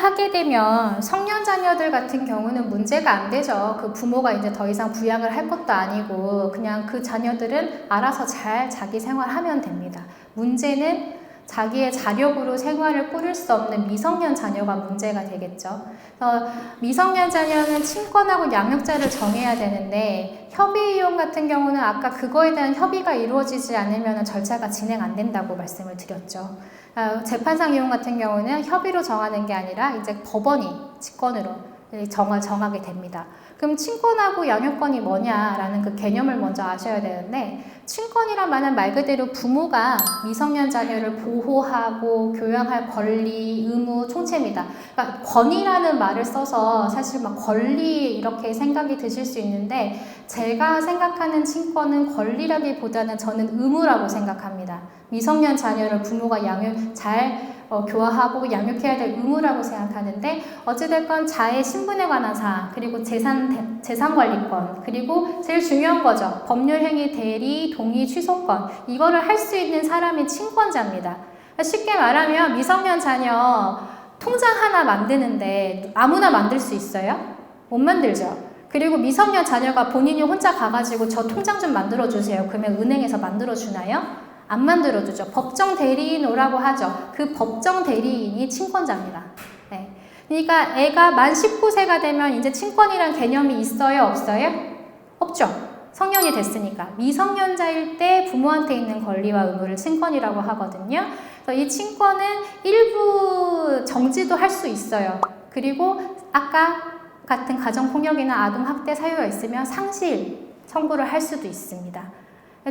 하게 되면 성년 자녀들 같은 경우는 문제가 안 되죠. 그 부모가 이제 더 이상 부양을 할 것도 아니고 그냥 그 자녀들은 알아서 잘 자기 생활하면 됩니다. 문제는 자기의 자력으로 생활을 꾸릴 수 없는 미성년 자녀가 문제가 되겠죠. 미성년 자녀는 친권하고 양육자를 정해야 되는데 협의이혼 같은 경우는 아까 그거에 대한 협의가 이루어지지 않으면 절차가 진행 안 된다고 말씀을 드렸죠. 재판상 이혼 같은 경우는 협의로 정하는 게 아니라 이제 법원이 직권으로 정하게 됩니다. 그럼 친권하고 양육권이 뭐냐라는 그 개념을 먼저 아셔야 되는데, 친권이란 말은 말 그대로 부모가 미성년 자녀를 보호하고 교양할 권리, 의무, 총체입니다. 그러니까 권위라는 말을 써서 사실 막 권리 이렇게 생각이 드실 수 있는데, 제가 생각하는 친권은 권리라기보다는 저는 의무라고 생각합니다. 미성년 자녀를 부모가 잘 교화하고 양육해야 될 의무라고 생각하는데, 어찌됐건 자의 신분에 관한 사항, 그리고 재산관리권, 그리고 제일 중요한 거죠. 법률행위 대리, 동의, 취소권, 이거를 할 수 있는 사람이 친권자입니다. 쉽게 말하면 미성년 자녀 통장 하나 만드는데 아무나 만들 수 있어요? 못 만들죠. 그리고 미성년 자녀가 본인이 혼자 가가지고 저 통장 좀 만들어주세요. 그러면 은행에서 만들어주나요? 안 만들어주죠. 법정 대리인 오라고 하죠. 그 법정 대리인이 친권자입니다. 네. 그러니까 애가 만 19세가 되면 이제 친권이란 개념이 있어요? 없어요? 없죠. 성년이 됐으니까. 미성년자일 때 부모한테 있는 권리와 의무를 친권이라고 하거든요. 그래서 이 친권은 일부 정지도 할 수 있어요. 그리고 아까 같은 가정폭력이나 아동학대 사유가 있으면 상실 청구를 할 수도 있습니다.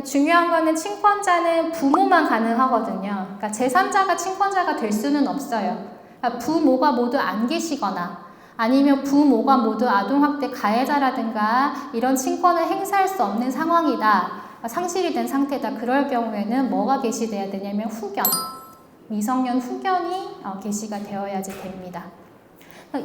중요한 거는 친권자는 부모만 가능하거든요. 그러니까 제3자가 친권자가 될 수는 없어요. 그러니까 부모가 모두 안 계시거나 아니면 부모가 모두 아동학대 가해자라든가 이런 친권을 행사할 수 없는 상황이다. 상실이 된 상태다. 그럴 경우에는 뭐가 게시돼야 되냐면 후견. 미성년 후견이 게시가 되어야지 됩니다.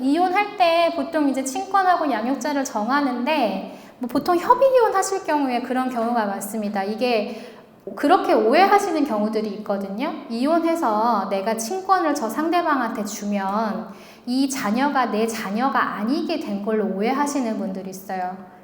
이혼할 때 보통 이제 친권하고 양육자를 정하는데 보통 협의이혼 하실 경우에 그런 경우가 많습니다. 이게 그렇게 오해하시는 경우들이 있거든요. 이혼해서 내가 친권을 저 상대방한테 주면 이 자녀가 내 자녀가 아니게 된 걸로 오해하시는 분들이 있어요.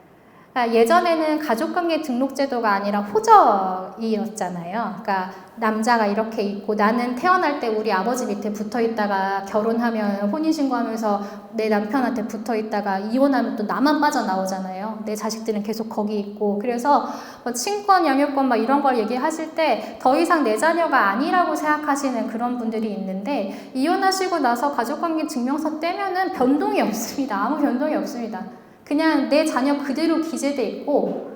그러니까 예전에는 가족관계 등록제도가 아니라 호적이었잖아요. 그러니까 남자가 이렇게 있고 나는 태어날 때 우리 아버지 밑에 붙어 있다가 결혼하면 혼인신고하면서 내 남편한테 붙어 있다가 이혼하면 또 나만 빠져나오잖아요. 내 자식들은 계속 거기 있고. 그래서 뭐 친권, 양육권 막 이런 걸 얘기하실 때 더 이상 내 자녀가 아니라고 생각하시는 그런 분들이 있는데, 이혼하시고 나서 가족관계 증명서 떼면은 변동이 없습니다. 아무 변동이 없습니다. 그냥 내 자녀 그대로 기재돼 있고,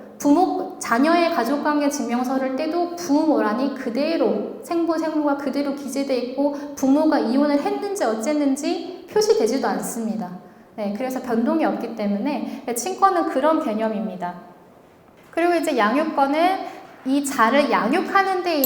자녀의 가족관계 증명서를 떼도 부모란이 그대로 생부가 그대로 기재돼 있고, 부모가 이혼을 했는지 어쨌는지 표시되지도 않습니다. 네, 그래서 변동이 없기 때문에 친권은 그런 개념입니다. 그리고 이제 양육권은 이 자를 양육하는 데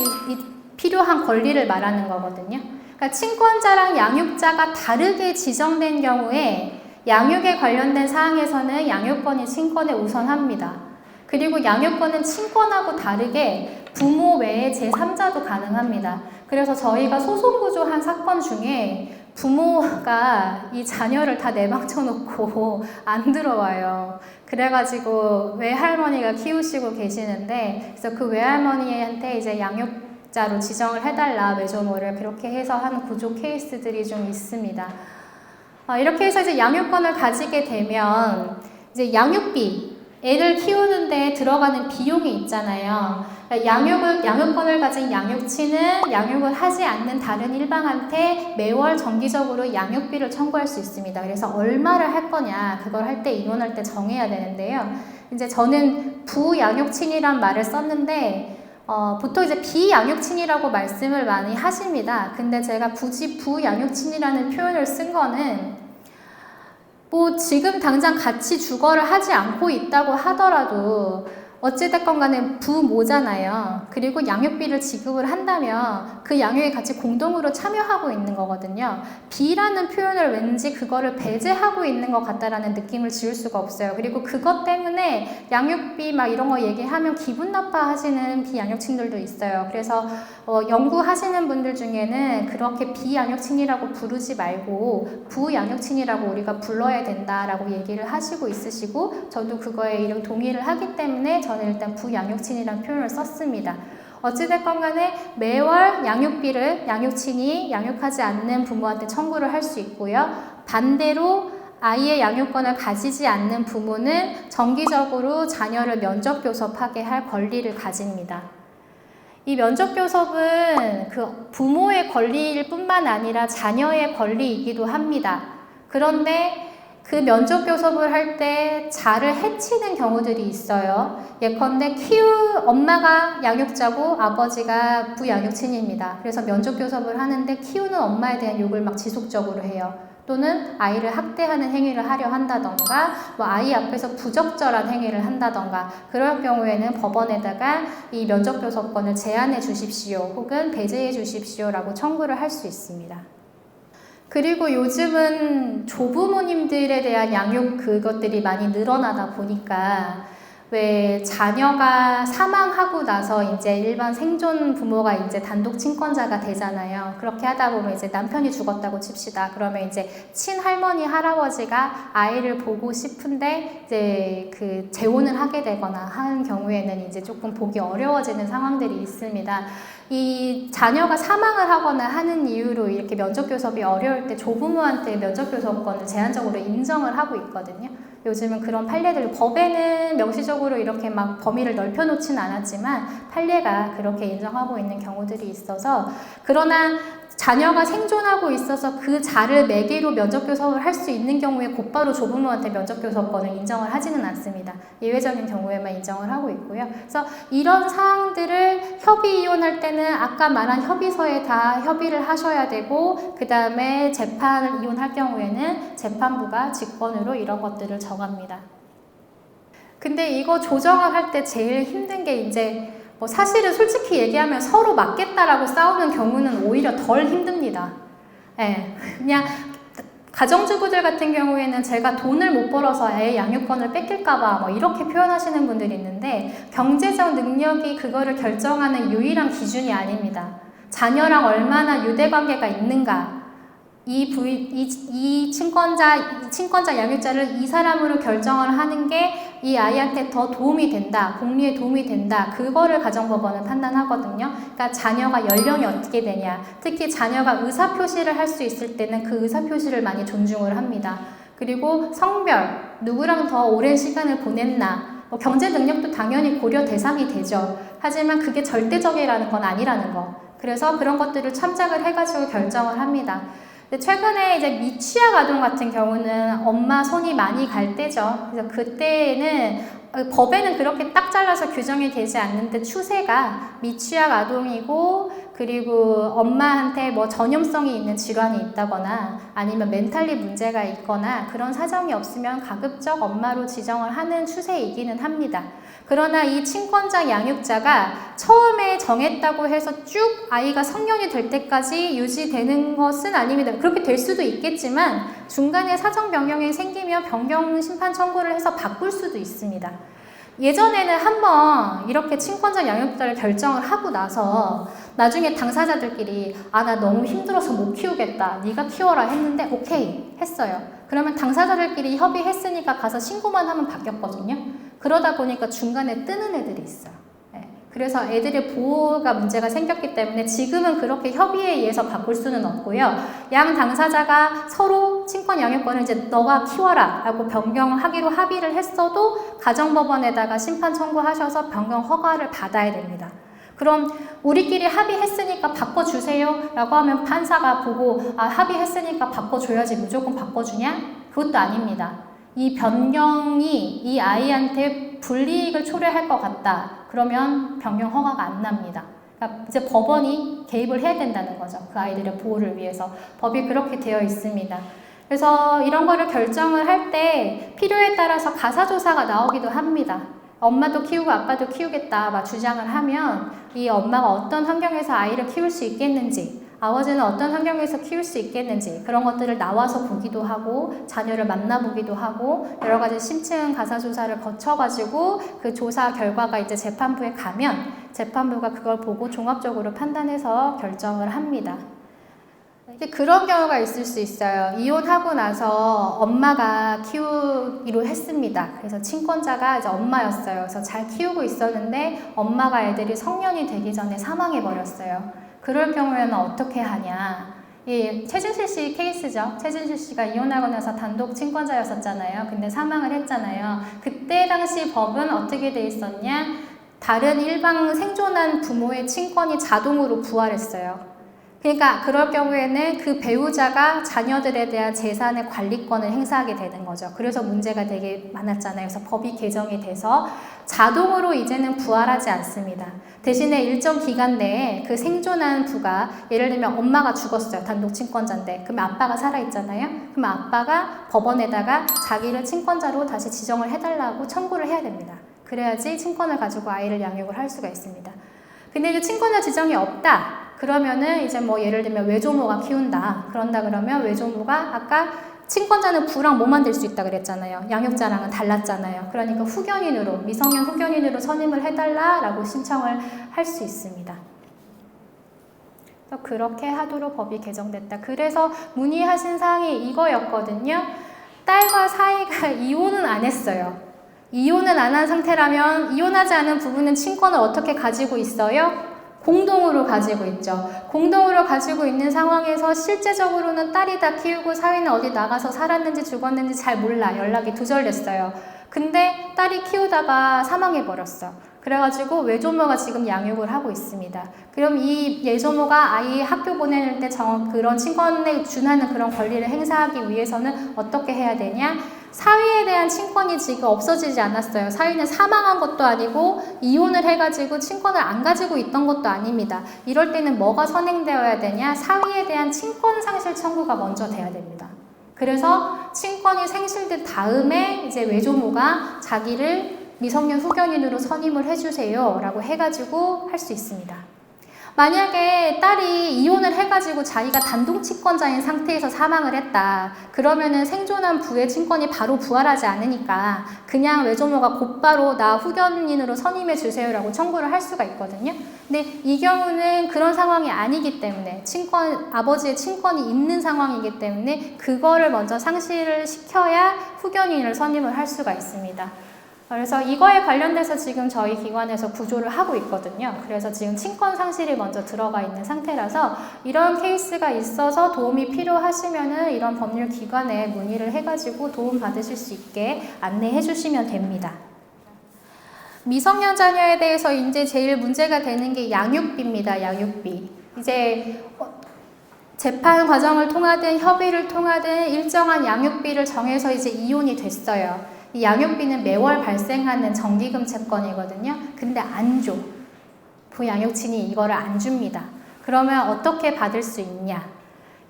필요한 권리를 말하는 거거든요. 그러니까 친권자랑 양육자가 다르게 지정된 경우에 양육에 관련된 사항에서는 양육권이 친권에 우선합니다. 그리고 양육권은 친권하고 다르게 부모 외에 제3자도 가능합니다. 그래서 저희가 소송구조한 사건 중에 부모가 이 자녀를 다 내방쳐놓고 안 들어와요. 그래가지고 외할머니가 키우시고 계시는데, 그래서 그 외할머니한테 이제 양육자로 지정을 해달라, 외조모를 그렇게 해서 하는 구조 케이스들이 좀 있습니다. 이렇게 해서 이제 양육권을 가지게 되면 이제 양육비, 애를 키우는데 들어가는 비용이 있잖아요. 양육권을 가진 양육치는 양육을 하지 않는 다른 일방한테 매월 정기적으로 양육비를 청구할 수 있습니다. 그래서 얼마를 할 거냐, 그걸 할 때 이혼할 때 정해야 되는데요. 이제 저는 부양육친이란 말을 썼는데 보통 이제 비양육친이라고 말씀을 많이 하십니다. 근데 제가 굳이 부양육친이라는 표현을 쓴 거는 뭐 지금 당장 같이 주거를 하지 않고 있다고 하더라도 어찌됐건 간에 부모잖아요. 그리고 양육비를 지급을 한다면 그 양육에 같이 공동으로 참여하고 있는 거거든요. 비라는 표현을 왠지 그거를 배제하고 있는 것 같다라는 느낌을 지울 수가 없어요. 그리고 그것 때문에 양육비 막 이런 거 얘기하면 기분 나빠하시는 비양육친들도 있어요. 그래서 연구하시는 분들 중에는 그렇게 비양육친이라고 부르지 말고 부양육친이라고 우리가 불러야 된다라고 얘기를 하시고 있으시고, 저도 그거에 동의를 하기 때문에 저는 일단 부양육친이라는 표현을 썼습니다. 어찌됐건 간에 매월 양육비를 양육친이 양육하지 않는 부모한테 청구를 할 수 있고요. 반대로 아이의 양육권을 가지지 않는 부모는 정기적으로 자녀를 면접교섭하게 할 권리를 가집니다. 이 면접교섭은 그 부모의 권리일 뿐만 아니라 자녀의 권리이기도 합니다. 그런데 그 면접교섭을 할 때 자를 해치는 경우들이 있어요. 예컨대 엄마가 양육자고 아버지가 부양육친입니다. 그래서 면접교섭을 하는데 키우는 엄마에 대한 욕을 막 지속적으로 해요. 또는 아이를 학대하는 행위를 하려 한다던가, 아이 앞에서 부적절한 행위를 한다던가, 그럴 경우에는 법원에다가 이 면접교섭권을 제한해 주십시오 혹은 배제해 주십시오라고 청구를 할 수 있습니다. 그리고 요즘은 조부모님들에 대한 양육 그것들이 많이 늘어나다 보니까 왜 자녀가 사망하고 나서 이제 일반 생존 부모가 이제 단독 친권자가 되잖아요. 그렇게 하다 보면 이제 남편이 죽었다고 칩시다. 그러면 이제 친할머니, 할아버지가 아이를 보고 싶은데 이제 그 재혼을 하게 되거나 하는 경우에는 이제 조금 보기 어려워지는 상황들이 있습니다. 이 자녀가 사망을 하거나 하는 이유로 이렇게 면접교섭이 어려울 때 조부모한테 면접교섭권을 제한적으로 인정을 하고 있거든요. 요즘은 그런 판례들, 법에는 명시적으로 이렇게 막 범위를 넓혀놓지는 않았지만 판례가 그렇게 인정하고 있는 경우들이 있어서, 그러나 자녀가 생존하고 있어서 그 자를 매개로 면접교섭을 할 수 있는 경우에 곧바로 조부모한테 면접교섭권을 인정을 하지는 않습니다. 예외적인 경우에만 인정을 하고 있고요. 그래서 이런 사항들을 협의 이혼할 때는 아까 말한 협의서에 다 협의를 하셔야 되고, 그 다음에 재판을 이혼할 경우에는 재판부가 직권으로 이런 것들을 정합니다. 근데 이거 조정을 할 때 제일 힘든 게 이제 사실은 솔직히 얘기하면 서로 맞겠다라고 싸우는 경우는 오히려 덜 힘듭니다. 예, 그냥 가정주부들 같은 경우에는 제가 돈을 못 벌어서 애 양육권을 뺏길까봐 이렇게 표현하시는 분들이 있는데, 경제적 능력이 그거를 결정하는 유일한 기준이 아닙니다. 자녀랑 얼마나 유대관계가 있는가, 이 친권자 양육자를 이 사람으로 결정을 하는 게 이 아이한테 더 도움이 된다, 복리에 도움이 된다, 그거를 가정법원은 판단하거든요. 그러니까 자녀가 연령이 어떻게 되냐, 특히 자녀가 의사표시를 할 수 있을 때는 그 의사표시를 많이 존중을 합니다. 그리고 성별, 누구랑 더 오랜 시간을 보냈나, 경제 능력도 당연히 고려 대상이 되죠. 하지만 그게 절대적이라는 건 아니라는 거. 그래서 그런 것들을 참작을 해가지고 결정을 합니다. 근데 최근에 이제 미취학 아동 같은 경우는 엄마 손이 많이 갈 때죠. 그래서 그때는 법에는 그렇게 딱 잘라서 규정이 되지 않는데 추세가 미취학 아동이고, 그리고 엄마한테 전염성이 있는 질환이 있다거나 아니면 멘탈리 문제가 있거나 그런 사정이 없으면 가급적 엄마로 지정을 하는 추세이기는 합니다. 그러나 이 친권자 양육자가 처음에 정했다고 해서 쭉 아이가 성년이 될 때까지 유지되는 것은 아닙니다. 그렇게 될 수도 있겠지만 중간에 사정 변경이 생기면 변경 심판 청구를 해서 바꿀 수도 있습니다. 예전에는 한번 이렇게 친권자 양육자를 결정을 하고 나서 나중에 당사자들끼리 나 너무 힘들어서 못 키우겠다, 네가 키워라 했는데 오케이 했어요. 그러면 당사자들끼리 협의했으니까 가서 신고만 하면 바뀌었거든요. 그러다 보니까 중간에 뜨는 애들이 있어요. 그래서 애들의 보호가 문제가 생겼기 때문에 지금은 그렇게 협의에 의해서 바꿀 수는 없고요. 양 당사자가 서로 친권 양육권을 이제 너가 키워라 라고 변경하기로 합의를 했어도 가정법원에다가 심판 청구하셔서 변경 허가를 받아야 됩니다. 그럼 우리끼리 합의했으니까 바꿔주세요 라고 하면 판사가 보고 합의했으니까 바꿔줘야지 무조건 바꿔주냐? 그것도 아닙니다. 이 변경이 이 아이한테 불이익을 초래할 것 같다. 그러면 변경 허가가 안 납니다. 그러니까 이제 법원이 개입을 해야 된다는 거죠. 그 아이들의 보호를 위해서. 법이 그렇게 되어 있습니다. 그래서 이런 거를 결정을 할 때 필요에 따라서 가사조사가 나오기도 합니다. 엄마도 키우고 아빠도 키우겠다 막 주장을 하면 이 엄마가 어떤 환경에서 아이를 키울 수 있겠는지, 아버지는 어떤 환경에서 키울 수 있겠는지 그런 것들을 나와서 보기도 하고 자녀를 만나보기도 하고 여러 가지 심층 가사 조사를 거쳐가지고 그 조사 결과가 이제 재판부에 가면 재판부가 그걸 보고 종합적으로 판단해서 결정을 합니다. 그런 경우가 있을 수 있어요. 이혼하고 나서 엄마가 키우기로 했습니다. 그래서 친권자가 이제 엄마였어요. 그래서 잘 키우고 있었는데 엄마가 애들이 성년이 되기 전에 사망해 버렸어요. 그럴 경우에는 어떻게 하냐? 이 최진실 씨 케이스죠. 최진실 씨가 이혼하고 나서 단독 친권자였었잖아요. 근데 사망을 했잖아요. 그때 당시 법은 어떻게 돼 있었냐? 다른 일방 생존한 부모의 친권이 자동으로 부활했어요. 그러니까 그럴 경우에는 그 배우자가 자녀들에 대한 재산의 관리권을 행사하게 되는 거죠. 그래서 문제가 되게 많았잖아요. 그래서 법이 개정이 돼서 자동으로 이제는 부활하지 않습니다. 대신에 일정 기간 내에 그 생존한 부가 예를 들면 엄마가 죽었어요. 단독 친권자인데. 그럼 아빠가 살아있잖아요. 그럼 아빠가 법원에다가 자기를 친권자로 다시 지정을 해달라고 청구를 해야 됩니다. 그래야지 친권을 가지고 아이를 양육을 할 수가 있습니다. 근데 이제 친권자 지정이 없다. 그러면은 이제 뭐 예를 들면 외조모가 키운다. 그런다 그러면 외조모가 아까 친권자는 부랑 뭐만 될 수 있다 그랬잖아요. 양육자랑은 달랐잖아요. 그러니까 후견인으로, 미성년 후견인으로 선임을 해달라라고 신청을 할 수 있습니다. 그렇게 하도록 법이 개정됐다. 그래서 문의하신 사항이 이거였거든요. 딸과 사이가 이혼은 안 했어요. 이혼은 안 한 상태라면 이혼하지 않은 부부는 친권을 어떻게 가지고 있어요? 공동으로 가지고 있죠. 공동으로 가지고 있는 상황에서 실제적으로는 딸이 다 키우고 사위는 어디 나가서 살았는지 죽었는지 잘 몰라. 연락이 두절됐어요. 근데 딸이 키우다가 사망해버렸어. 그래가지고 외조모가 지금 양육을 하고 있습니다. 그럼 이 예조모가 아이 학교 보내는 때 그런 친권에 준하는 그런 권리를 행사하기 위해서는 어떻게 해야 되냐? 사위에 대한 친권이 지금 없어지지 않았어요. 사위는 사망한 것도 아니고 이혼을 해가지고 친권을 안 가지고 있던 것도 아닙니다. 이럴 때는 뭐가 선행되어야 되냐? 사위에 대한 친권 상실 청구가 먼저 돼야 됩니다. 그래서 친권이 생실된 다음에 이제 외조모가 자기를 미성년 후견인으로 선임을 해주세요 라고 해가지고 할 수 있습니다. 만약에 딸이 이혼을 해가지고 자기가 단독 친권자인 상태에서 사망을 했다. 그러면은 생존한 부의 친권이 바로 부활하지 않으니까 그냥 외조모가 곧바로 나 후견인으로 선임해 주세요 라고 청구를 할 수가 있거든요. 근데 이 경우는 그런 상황이 아니기 때문에 아버지의 친권이 있는 상황이기 때문에 그거를 먼저 상실을 시켜야 후견인을 선임을 할 수가 있습니다. 그래서 이거에 관련돼서 지금 저희 기관에서 구조를 하고 있거든요. 그래서 지금 친권 상실이 먼저 들어가 있는 상태라서 이런 케이스가 있어서 도움이 필요하시면은 이런 법률 기관에 문의를 해가지고 도움 받으실 수 있게 안내해 주시면 됩니다. 미성년 자녀에 대해서 이제 제일 문제가 되는 게 양육비입니다. 양육비. 이제 재판 과정을 통하든 협의를 통하든 일정한 양육비를 정해서 이제 이혼이 됐어요. 이 양육비는 매월 발생하는 정기금 채권이거든요. 근데 안 줘. 부양육친이 이거를 안 줍니다. 그러면 어떻게 받을 수 있냐?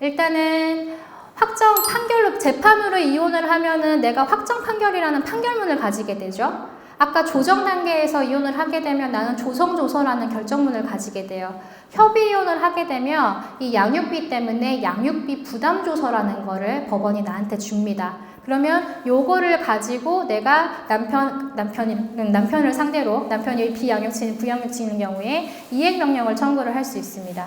일단은 확정 판결로 재판으로 이혼을 하면은 내가 확정 판결이라는 판결문을 가지게 되죠. 아까 조정 단계에서 이혼을 하게 되면 나는 조성조서라는 결정문을 가지게 돼요. 협의 이혼을 하게 되면 이 양육비 때문에 양육비 부담조서라는 거를 법원이 나한테 줍니다. 그러면 요거를 가지고 내가 남편을 상대로 남편이 비양육친, 부양육친인 경우에 이행명령을 청구를 할 수 있습니다.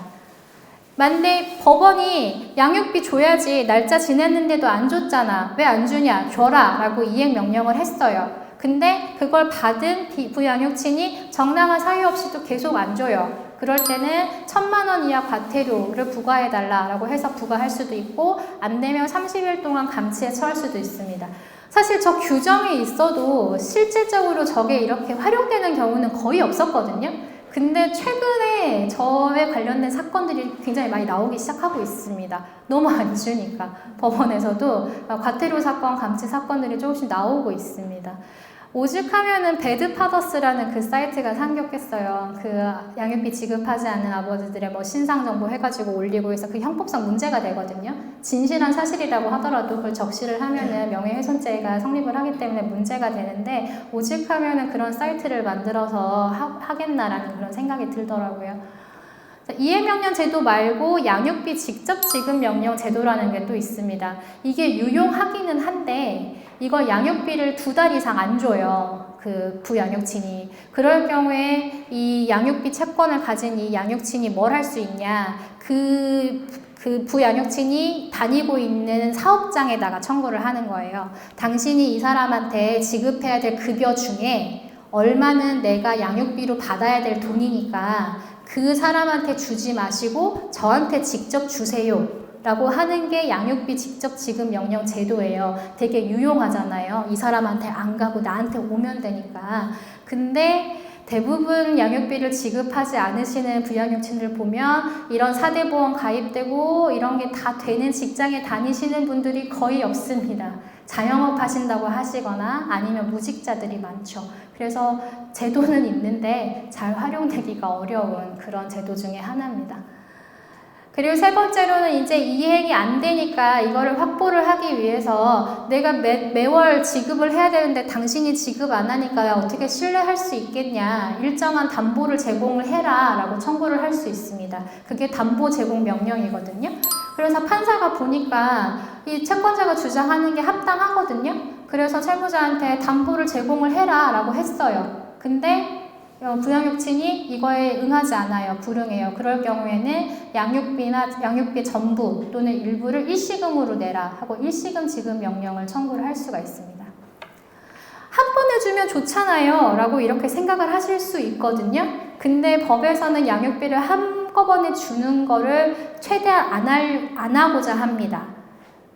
만약에 법원이 양육비 줘야지 날짜 지냈는데도 안 줬잖아. 왜 안 주냐? 줘라 라고 이행명령을 했어요. 근데 그걸 받은 부양육친이 정당한 사유 없이도 계속 안 줘요. 그럴 때는 1,000만 원 이하 과태료를 부과해달라고 해서 부과할 수도 있고 안 되면 30일 동안 감치에 처할 수도 있습니다. 사실 저 규정이 있어도 실질적으로 저게 이렇게 활용되는 경우는 거의 없었거든요. 근데 최근에 저에 관련된 사건들이 굉장히 많이 나오기 시작하고 있습니다. 너무 안 주니까 법원에서도 과태료 사건, 감치 사건들이 조금씩 나오고 있습니다. 오죽하면은 배드파더스라는 그 사이트가 상륙했어요. 그 양육비 지급하지 않는 아버지들의 뭐 신상 정보 해가지고 올리고 해서 그 형법상 문제가 되거든요. 진실한 사실이라고 하더라도 그걸 적시를 하면은 명예훼손죄가 성립을 하기 때문에 문제가 되는데 오죽하면은 그런 사이트를 만들어서 하겠나라는 그런 생각이 들더라고요. 이해명령 제도 말고 양육비 직접 지급 명령 제도라는 게 또 있습니다. 이게 유용하기는 한데 이거 양육비를 2달 이상 안 줘요. 그 부양육친이. 그럴 경우에 이 양육비 채권을 가진 이 양육친이 뭘 할 수 있냐. 그 부양육친이 다니고 있는 사업장에다가 청구를 하는 거예요. 당신이 이 사람한테 지급해야 될 급여 중에 얼마는 내가 양육비로 받아야 될 돈이니까 그 사람한테 주지 마시고 저한테 직접 주세요 라고 하는 게 양육비 직접 지급 명령 제도예요. 되게 유용하잖아요. 이 사람한테 안 가고 나한테 오면 되니까. 근데 대부분 양육비를 지급하지 않으시는 부양육친들 보면 이런 4대 보험 가입되고 이런 게 다 되는 직장에 다니시는 분들이 거의 없습니다. 자영업 하신다고 하시거나 아니면 무직자들이 많죠. 그래서 제도는 있는데 잘 활용되기가 어려운 그런 제도 중에 하나입니다. 그리고 세 번째로는 이제 이행이 안 되니까 이거를 확보를 하기 위해서 내가 매월 지급을 해야 되는데 당신이 지급 안 하니까 어떻게 신뢰할 수 있겠냐. 일정한 담보를 제공을 해라 라고 청구를 할 수 있습니다. 그게 담보 제공 명령이거든요. 그래서 판사가 보니까 이 채권자가 주장하는 게 합당하거든요. 그래서 채무자한테 담보를 제공을 해라 라고 했어요. 근데 부양육친이 이거에 응하지 않아요. 불응해요. 그럴 경우에는 양육비 전부 또는 일부를 일시금으로 내라 하고 일시금 지급 명령을 청구를 할 수가 있습니다. 한 번에 주면 좋잖아요 라고 이렇게 생각을 하실 수 있거든요. 근데 법에서는 양육비를 한꺼번에 주는 거를 최대한 안 하고자 합니다.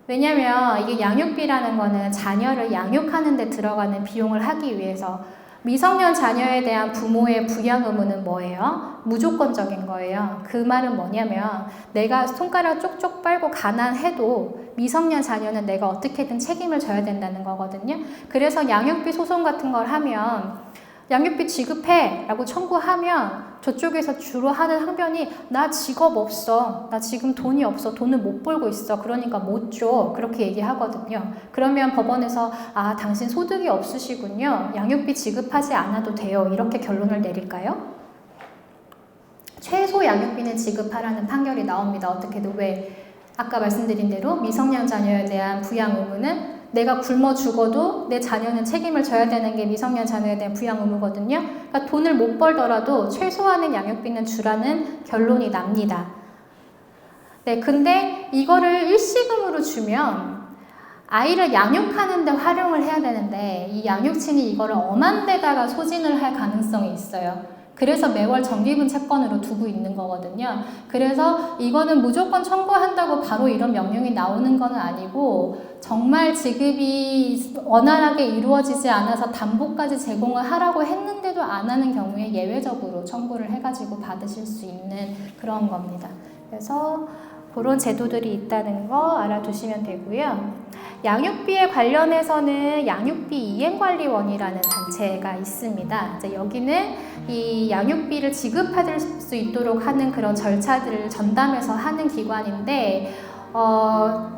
왜냐면 이게 양육비라는 거는 자녀를 양육하는 데 들어가는 비용을 하기 위해서 미성년 자녀에 대한 부모의 부양 의무는 뭐예요? 무조건적인 거예요. 그 말은 뭐냐면 내가 손가락 쪽쪽 빨고 가난해도 미성년 자녀는 내가 어떻게든 책임을 져야 된다는 거거든요. 그래서 양육비 소송 같은 걸 하면 양육비 지급해 라고 청구하면 저쪽에서 주로 하는 항변이 나 직업 없어. 나 지금 돈이 없어. 돈을 못 벌고 있어. 그러니까 못 줘. 그렇게 얘기하거든요. 그러면 법원에서 아, 당신 소득이 없으시군요. 양육비 지급하지 않아도 돼요. 이렇게 결론을 내릴까요? 최소 양육비는 지급하라는 판결이 나옵니다. 어떻게든 왜? 아까 말씀드린 대로 미성년 자녀에 대한 부양 의무는 내가 굶어 죽어도 내 자녀는 책임을 져야 되는 게 미성년 자녀에 대한 부양 의무거든요. 그러니까 돈을 못 벌더라도 최소한의 양육비는 주라는 결론이 납니다. 네, 근데 이거를 일시금으로 주면 아이를 양육하는 데 활용을 해야 되는데 이 양육친이 이거를 엄한 데다가 소진을 할 가능성이 있어요. 그래서 매월 정기분 채권으로 두고 있는 거거든요. 그래서 이거는 무조건 청구한다고 바로 이런 명령이 나오는 건 아니고 정말 지급이 원활하게 이루어지지 않아서 담보까지 제공을 하라고 했는데도 안 하는 경우에 예외적으로 청구를 해가지고 받으실 수 있는 그런 겁니다. 그래서 그런 제도들이 있다는 거 알아두시면 되고요. 양육비에 관련해서는 양육비 이행관리원이라는 단체가 있습니다. 이제 여기는 이 양육비를 지급받을 수 있도록 하는 그런 절차들을 전담해서 하는 기관인데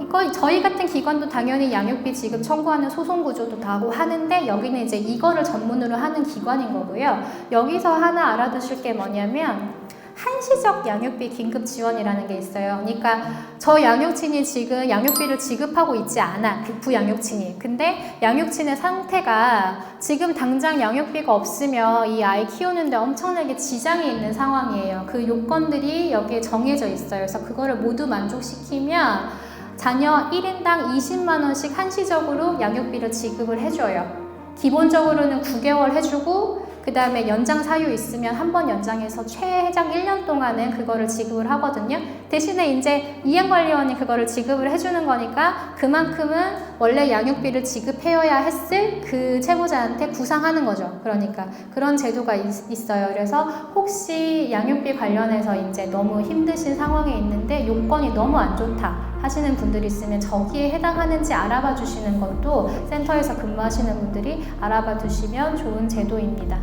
이거 저희 같은 기관도 당연히 양육비 지급 청구하는 소송 구조도 다 하고 하는데 여기는 이제 이거를 전문으로 하는 기관인 거고요. 여기서 하나 알아두실 게 뭐냐면 한시적 양육비 긴급 지원이라는 게 있어요. 그러니까 저 양육친이 지금 양육비를 지급하고 있지 않아. 그 부양육친이. 근데 양육친의 상태가 지금 당장 양육비가 없으면 이 아이 키우는데 엄청나게 지장이 있는 상황이에요. 그 요건들이 여기에 정해져 있어요. 그래서 그거를 모두 만족시키면 자녀 1인당 20만 원씩 한시적으로 양육비를 지급을 해줘요. 기본적으로는 9개월 해주고 그 다음에 연장 사유 있으면 한 번 연장해서 최장 1년 동안은 그거를 지급을 하거든요. 대신에 이제 이행관리원이 그거를 지급을 해주는 거니까 그만큼은 원래 양육비를 지급해야 했을 그 채무자한테 구상하는 거죠. 그러니까 그런 제도가 있어요. 그래서 혹시 양육비 관련해서 이제 너무 힘드신 상황에 있는데 요건이 너무 안 좋다. 하시는 분들이 있으면 저기에 해당하는지 알아봐 주시는 것도 센터에서 근무하시는 분들이 알아봐 두시면 좋은 제도입니다.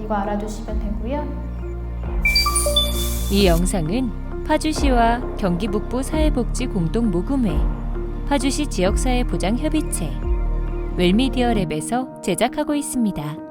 이거 알아두시면 되고요. 이 영상은 파주시와 경기북부 사회복지공동모금회, 파주시 지역사회보장협의체, 웰미디어랩에서 제작하고 있습니다.